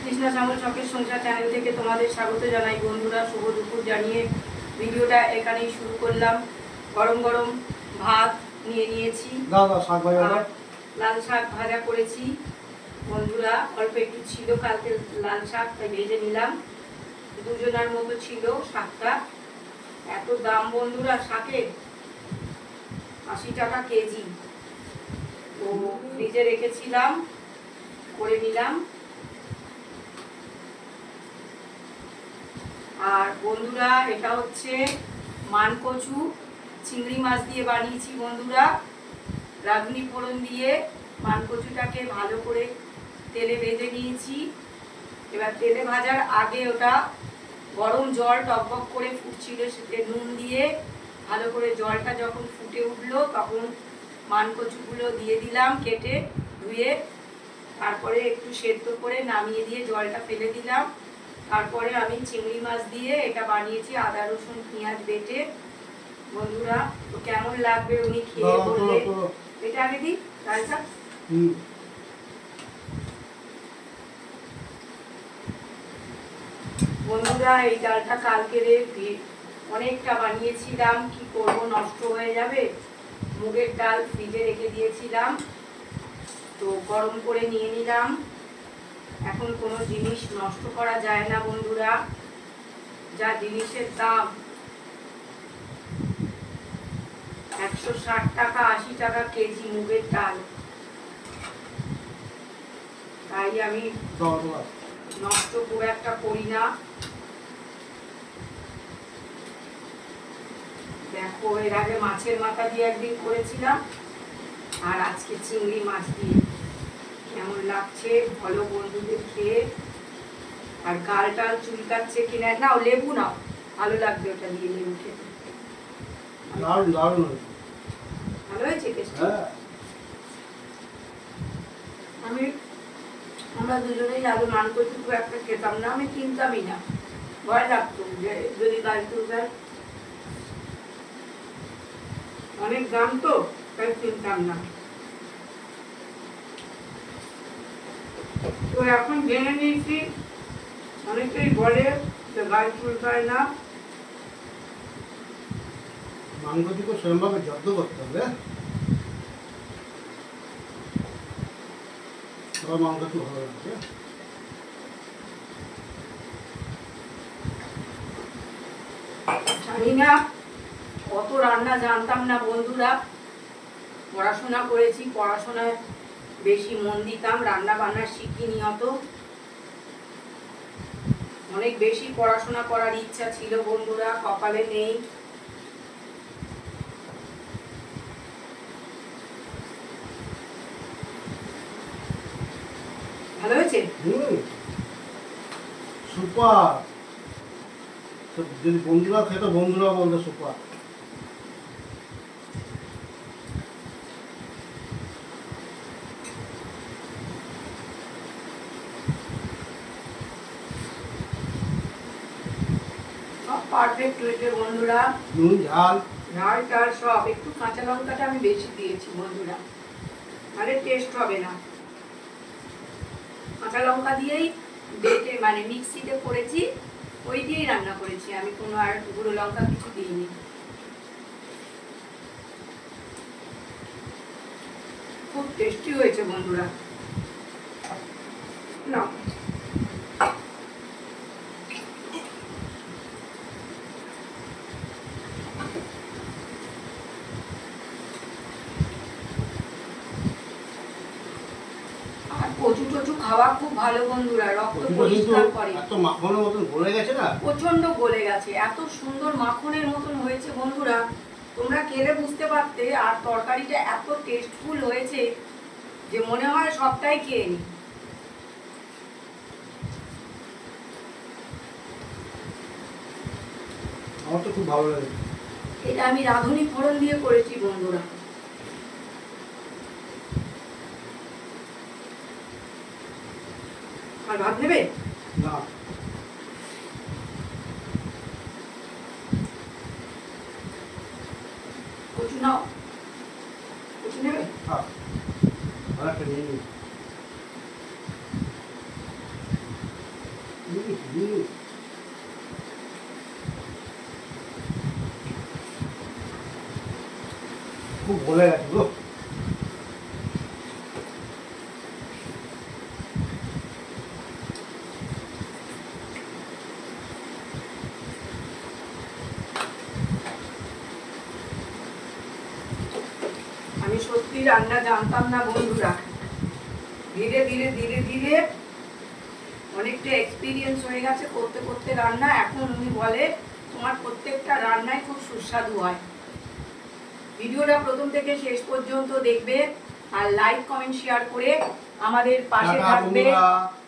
কৃষ্ণা শ্যামল শখের সংসার চ্যানেল থেকে তোমাদের স্বাগত জানাই বন্ধুরা। শুভ দুপুর জানিয়ে ভিডিওটা এখানেই শুরু করলাম। গরম গরম ভাত নিয়ে নিয়েছি, লাল শাক ভাজা করেছি বন্ধুরা। অল্প একটু ছিল কালকে লাল শাক, তাই ভেজে নিলাম। দুজনার মতো ছিল শাকটা। এত দাম বন্ধুরা শাকের, 80 টাকা কেজি। তো ফ্রিজে রেখেছিলাম, করে নিলাম। আর বন্ধুরা এটা হচ্ছে মানকচু চিংড়ি মাছ দিয়ে বানিয়েছি বন্ধুরা। রাঁধুনি ফোড়ন দিয়ে মানকচুটাকে ভালো করে তেলে ভেজে নিয়েছি। এবার তেলে ভাজার আগে ওটা গরম জল টকবক করে ফুটছিল, সেটা নুন দিয়ে ভালো করে জলটা যখন ফুটে উঠলো তখন মানকচুগুলো দিয়ে দিলাম কেটে ধুয়ে। তারপরে একটু সেদ্ধ করে নামিয়ে দিয়ে জলটা ফেলে দিলাম। তারপরে আমি চিংড়ি মাছ দিয়ে এটা বানিয়েছি আদা রসুন পেঁয়াজ বেটে বন্ধুরা। তো কেমন লাগবে উনি খেয়ে বললে। এটা আগে দিই ডালটা। বন্ধুরা এই ডালটা কালকে অনেকটা বানিয়েছিলাম, কি করব নষ্ট হয়ে যাবে। মুগের ডাল ফ্রিজে রেখে দিয়েছিলাম, তো গরম করে নিয়ে নিলাম। এখন কোনো জিনিস নষ্ট করা যায় না বন্ধুরা, যা জিনিসের দাম। 160 টাকা 80 টাকা কেজি মুগের ডাল, তাই আমি নষ্ট খুব একটা করি না। দেখো এর আগে মাছের মাথা দিয়ে একদিন করেছিলাম, আর আজকে চিংড়ি মাছ দিয়ে। কেমন লাগছে ভালো বন্ধুদের খেয়ে। আর গাল টাল চুলকাচ্ছে কিনা, নাও লেবু নাও, ভালো লাগবে ওটা দিয়ে লেবু খেতে। ভালো হয়েছে টেস্টি। আমরা দুজনেই আগে মানকচু খুব একটা খেতাম না, আমি কিনতামই না, ভয় লাগতো যে যদি গাল চুলকায়, অনেক দাম তো, তাই কিনতাম না। তো এখন জেনে নিয়েছি, অনেকেই বলে যে গাল চুলকায় না। মাংসটিকে সেরকমভাবে যত্ন করতে হবে। মাংসটি ভালো লাগছে। জানি না, অত রান্না জানতাম না বন্ধুরা। পড়াশোনা করেছি, পড়াশোনায় বেশি মন দিতাম, রান্না বান্না শিখিনি অত। অনেক বেশি পড়াশোনা করার ইচ্ছা ছিল বন্ধুরা, কপালে নেই। ভালো হয়েছে। সুপার। যদি বন্ধুরা খেতো, বন্ধুরা বলতো সুপার। পারফেক্ট হয়েছে বন্ধুরা। নুন ঝাল ঝাল টাল সব। একটু কাঁচা লঙ্কাটা আমি বেশি দিয়েছি বন্ধুরা, তাহলে টেস্ট হবে না। কাঁচা লঙ্কা দিয়েই বেটে মানে মিক্সিতে করেছি, ওই দিয়েই রান্না করেছি আমি, কোনো আর গুঁড়ো লঙ্কা কিছু দিইনি। খুব টেস্টি হয়েছে বন্ধুরা। না কচু টচু খাওয়া খুব ভালো বন্ধুরা, রক্ত পরিষ্কার করে। এত মাখনের মতন গলে গেছে না, প্রচন্ড গলে গেছে, এত সুন্দর মাখনের মতন হয়েছে বন্ধুরা, তোমরা খেলে বুঝতে পারতে। আর তরকারিটা এত টেস্টফুল হয়েছে যে মনে হয় সবটাই খেয়ে নি। আমার তো খুব ভালো লাগে। এটা আমি রাঁধুনি ফোড়ন দিয়ে করেছি বন্ধুরা। আর ভাত নেবে না, কচু নাও, কচু নেবে। হুম। খুব গলে গেছে গো। আমি সত্যি রান্না জানতাম না বন্ধুরা, ধীরে ধীরে ধীরে ধীরে অনেকটা এক্সপিরিয়েন্স হয়ে গেছে করতে করতে রান্না। এখন উনি বলে তোমার প্রত্যেকটা রান্নায় খুব সুস্বাদু হয়। ভিডিওটা প্রথম থেকে শেষ পর্যন্ত দেখবে আর লাইক কমেন্ট শেয়ার করে আমাদের পাশে টাটা থাকবে। বন্ধুরা।